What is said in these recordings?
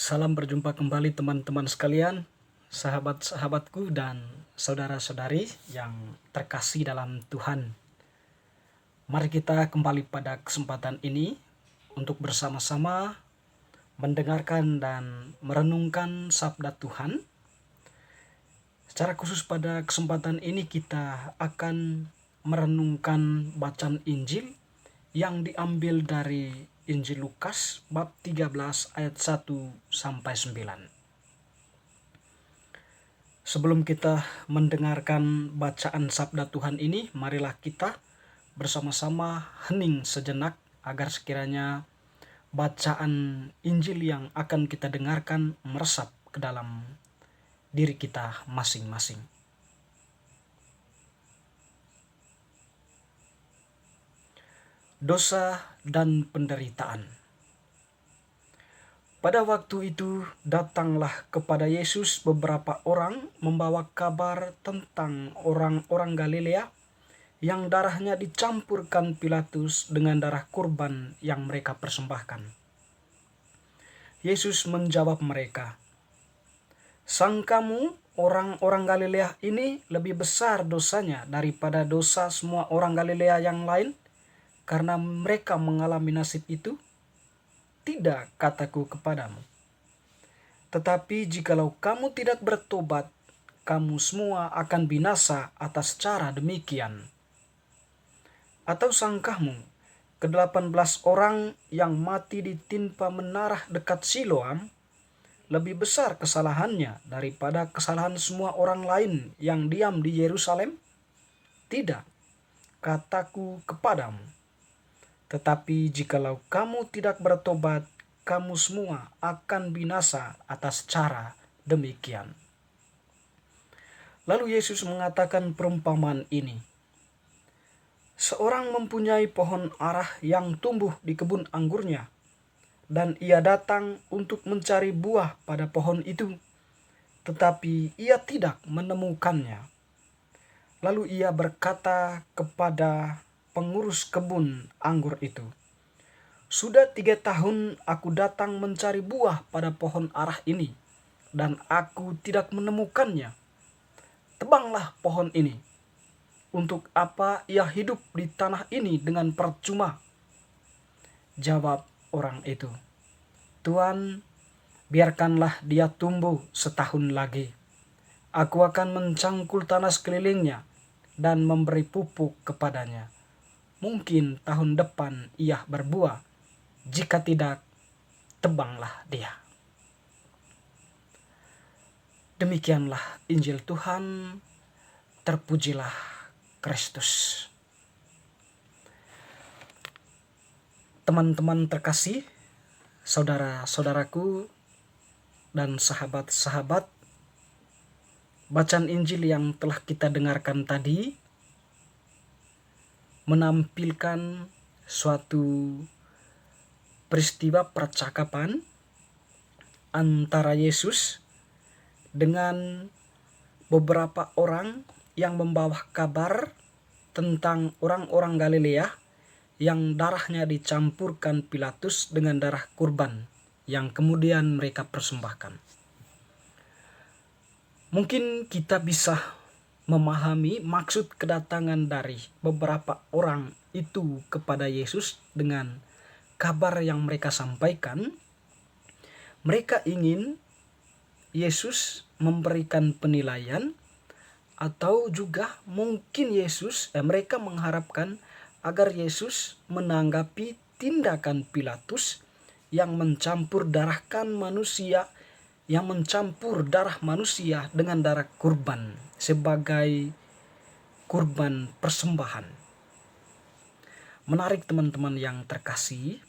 Salam berjumpa kembali teman-teman sekalian, sahabat-sahabatku dan saudara-saudari yang terkasih dalam Tuhan. Mari kita kembali pada kesempatan ini untuk bersama-sama mendengarkan dan merenungkan sabda Tuhan. Secara khusus pada kesempatan ini kita akan merenungkan bacaan Injil yang diambil dari Injil Lukas bab 13 ayat 1 sampai 9. Sebelum kita mendengarkan bacaan sabda Tuhan ini, marilah kita bersama-sama hening sejenak agar sekiranya bacaan Injil yang akan kita dengarkan meresap ke dalam diri kita masing-masing. Dosa dan penderitaan. Pada waktu itu datanglah kepada Yesus beberapa orang membawa kabar tentang orang-orang Galilea yang darahnya dicampurkan Pilatus dengan darah kurban yang mereka persembahkan. Yesus menjawab mereka, "Sangkamu orang-orang Galilea ini lebih besar dosanya daripada dosa semua orang Galilea yang lain karena mereka mengalami nasib itu? Tidak, kataku kepadamu. Tetapi jikalau kamu tidak bertobat, kamu semua akan binasa atas cara demikian. Atau sangkahmu, ke-18 orang yang mati ditimpa menarah dekat Siloam lebih besar kesalahannya daripada kesalahan semua orang lain yang diam di Yerusalem? Tidak, kataku kepadamu. Tetapi jikalau kamu tidak bertobat, kamu semua akan binasa atas cara demikian." Lalu Yesus mengatakan perumpamaan ini. Seorang mempunyai pohon arah yang tumbuh di kebun anggurnya, dan ia datang untuk mencari buah pada pohon itu, tetapi ia tidak menemukannya. Lalu ia berkata kepada pengurus kebun anggur itu, "Sudah 3 tahun aku datang mencari buah pada pohon arah ini, dan aku tidak menemukannya. Tebanglah pohon ini. Untuk apa ia hidup di tanah ini dengan percuma?" Jawab orang itu, "Tuan, biarkanlah dia tumbuh setahun lagi. Aku akan mencangkul tanah sekelilingnya dan memberi pupuk kepadanya. Mungkin tahun depan ia berbuah. Jika tidak, tebanglah dia." Demikianlah Injil Tuhan. Terpujilah Kristus. Teman-teman terkasih, saudara-saudaraku, dan sahabat-sahabat, bacaan Injil yang telah kita dengarkan tadi menampilkan suatu peristiwa percakapan antara Yesus dengan beberapa orang yang membawa kabar tentang orang-orang Galilea yang darahnya dicampurkan Pilatus dengan darah kurban yang kemudian mereka persembahkan. Mungkin kita bisa memahami maksud kedatangan dari beberapa orang itu kepada Yesus dengan kabar yang mereka sampaikan. Mereka ingin Yesus memberikan penilaian, atau juga mungkin mereka mengharapkan agar Yesus menanggapi tindakan Pilatus yang mencampur darah manusia dengan darah kurban sebagai kurban persembahan. Menarik teman-teman yang terkasih,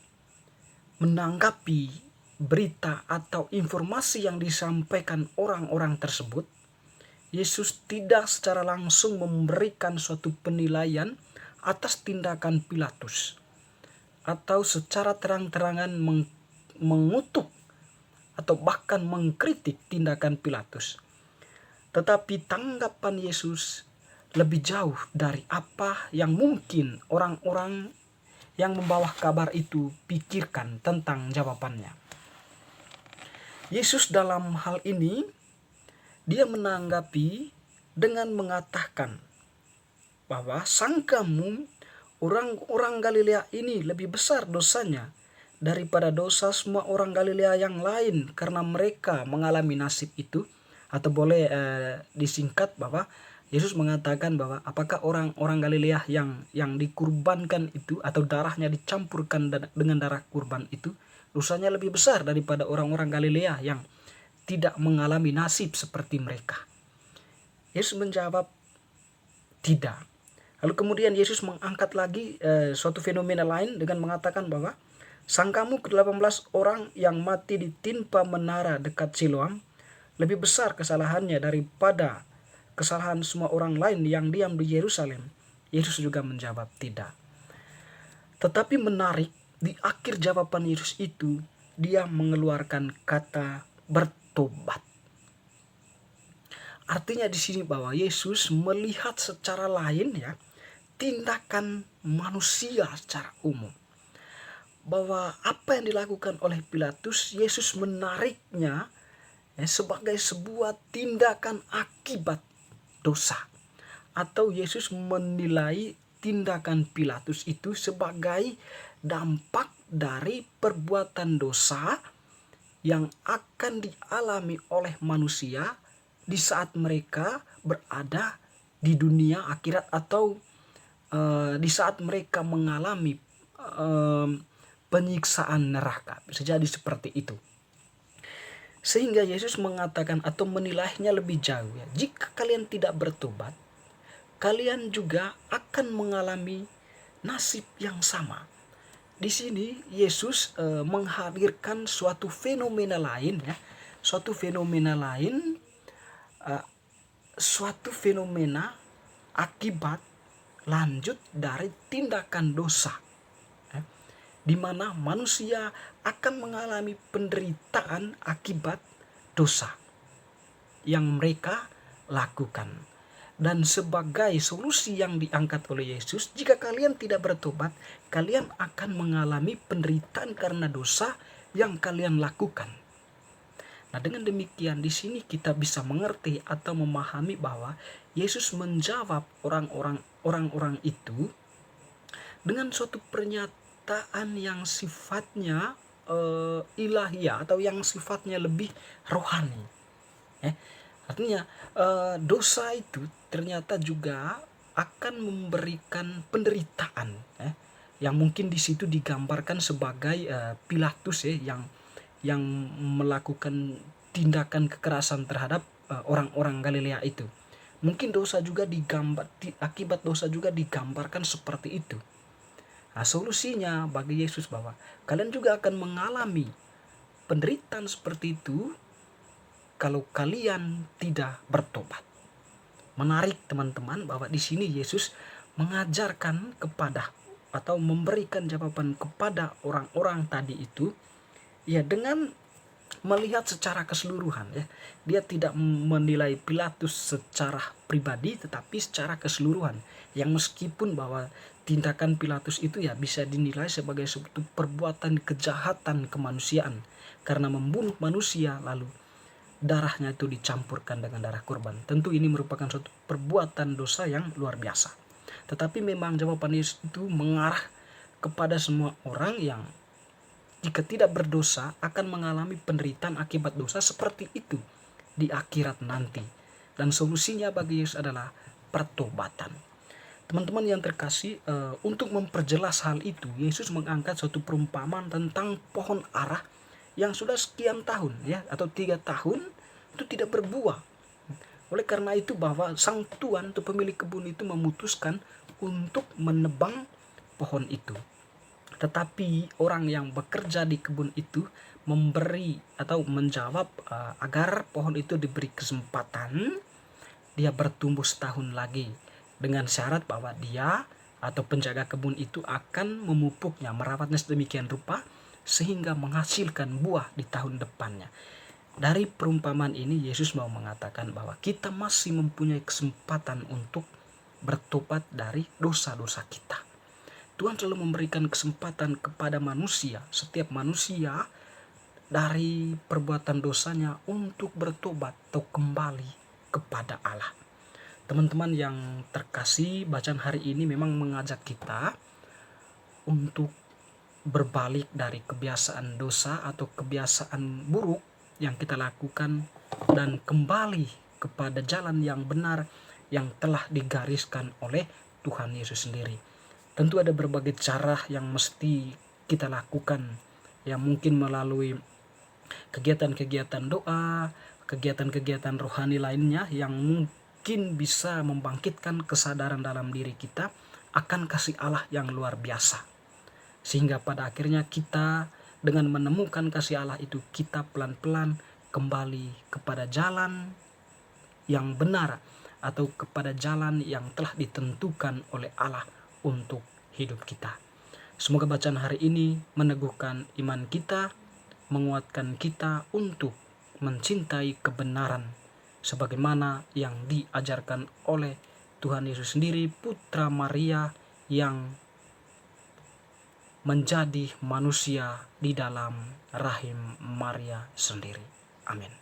menanggapi berita atau informasi yang disampaikan orang-orang tersebut, Yesus tidak secara langsung memberikan suatu penilaian atas tindakan Pilatus, atau secara terang-terangan mengutuk atau bahkan mengkritik tindakan Pilatus. Tetapi tanggapan Yesus lebih jauh dari apa yang mungkin orang-orang yang membawa kabar itu pikirkan tentang jawabannya. Yesus dalam hal ini dia menanggapi dengan mengatakan bahwa sangkamu orang-orang Galilea ini lebih besar dosanya daripada dosa semua orang Galilea yang lain karena mereka mengalami nasib itu. Atau boleh disingkat bahwa Yesus mengatakan bahwa apakah orang-orang Galilea yang dikurbankan itu atau darahnya dicampurkan dengan darah kurban itu dosanya lebih besar daripada orang-orang Galilea yang tidak mengalami nasib seperti mereka. Yesus menjawab tidak. Lalu kemudian Yesus mengangkat lagi suatu fenomena lain dengan mengatakan bahwa sangkamu ke-18 orang yang mati ditimpa menara dekat Siloam lebih besar kesalahannya daripada kesalahan semua orang lain yang diam di Yerusalem. Yesus juga menjawab tidak. Tetapi menarik, di akhir jawaban Yesus itu dia mengeluarkan kata bertobat. Artinya di sini bahwa Yesus melihat secara lain ya tindakan manusia secara umum. Bahwa apa yang dilakukan oleh Pilatus, Yesus menariknya sebagai sebuah tindakan akibat dosa. Atau Yesus menilai tindakan Pilatus itu sebagai dampak dari perbuatan dosa yang akan dialami oleh manusia di saat mereka berada di dunia akhirat atau di saat mereka mengalami penyiksaan neraka. Bisa jadi seperti itu. Sehingga Yesus mengatakan atau menilainya lebih jauh ya. Jika kalian tidak bertobat, kalian juga akan mengalami nasib yang sama. Di sini Yesus menghadirkan suatu fenomena lain ya. Suatu fenomena akibat lanjut dari tindakan dosa. Di mana manusia akan mengalami penderitaan akibat dosa yang mereka lakukan. Dan sebagai solusi yang diangkat oleh Yesus, jika kalian tidak bertobat, kalian akan mengalami penderitaan karena dosa yang kalian lakukan. Nah, dengan demikian di sini kita bisa mengerti atau memahami bahwa Yesus menjawab orang-orang itu dengan suatu pernyataan yang sifatnya ilahiyah atau yang sifatnya lebih rohani. Artinya dosa itu ternyata juga akan memberikan penderitaan yang mungkin di situ digambarkan sebagai Pilatus yang melakukan tindakan kekerasan terhadap orang-orang Galilea itu. Mungkin dosa juga akibat dosa juga digambarkan seperti itu. Nah, solusinya bagi Yesus bahwa kalian juga akan mengalami penderitaan seperti itu kalau kalian tidak bertobat. Menarik teman-teman bahwa di sini Yesus mengajarkan kepada atau memberikan jawaban kepada orang-orang tadi itu ya dengan melihat secara keseluruhan ya. Dia tidak menilai Pilatus secara pribadi tetapi secara keseluruhan. Yang meskipun bahwa tindakan Pilatus itu ya bisa dinilai sebagai suatu perbuatan kejahatan kemanusiaan karena membunuh manusia lalu darahnya itu dicampurkan dengan darah kurban. Tentu ini merupakan suatu perbuatan dosa yang luar biasa. Tetapi memang jawaban Yesus itu mengarah kepada semua orang yang jika tidak berdosa akan mengalami penderitaan akibat dosa seperti itu di akhirat nanti. Dan solusinya bagi Yesus adalah pertobatan. Teman-teman yang terkasih, untuk memperjelas hal itu, Yesus mengangkat suatu perumpamaan tentang pohon ara yang sudah sekian tahun ya atau 3 tahun itu tidak berbuah. Oleh karena itu bahwa sang tuan atau pemilik kebun itu memutuskan untuk menebang pohon itu. Tetapi orang yang bekerja di kebun itu memberi atau menjawab agar pohon itu diberi kesempatan dia bertumbuh setahun lagi. Dengan syarat bahwa dia atau penjaga kebun itu akan memupuknya, merawatnya sedemikian rupa sehingga menghasilkan buah di tahun depannya. Dari perumpamaan ini Yesus mau mengatakan bahwa kita masih mempunyai kesempatan untuk bertobat dari dosa-dosa kita. Tuhan selalu memberikan kesempatan kepada manusia. Setiap manusia dari perbuatan dosanya untuk bertobat atau kembali kepada Allah. Teman-teman yang terkasih, bacaan hari ini memang mengajak kita untuk berbalik dari kebiasaan dosa atau kebiasaan buruk yang kita lakukan dan kembali kepada jalan yang benar yang telah digariskan oleh Tuhan Yesus sendiri. Tentu ada berbagai cara yang mesti kita lakukan, yang mungkin melalui kegiatan-kegiatan doa, kegiatan-kegiatan rohani lainnya yang mungkin bisa membangkitkan kesadaran dalam diri kita akan kasih Allah yang luar biasa. Sehingga pada akhirnya kita dengan menemukan kasih Allah itu, kita pelan-pelan kembali kepada jalan yang benar atau kepada jalan yang telah ditentukan oleh Allah untuk hidup kita. Semoga bacaan hari ini meneguhkan iman kita, menguatkan kita untuk mencintai kebenaran sebagaimana yang diajarkan oleh Tuhan Yesus sendiri, Putra Maria yang menjadi manusia di dalam rahim Maria sendiri. Amin.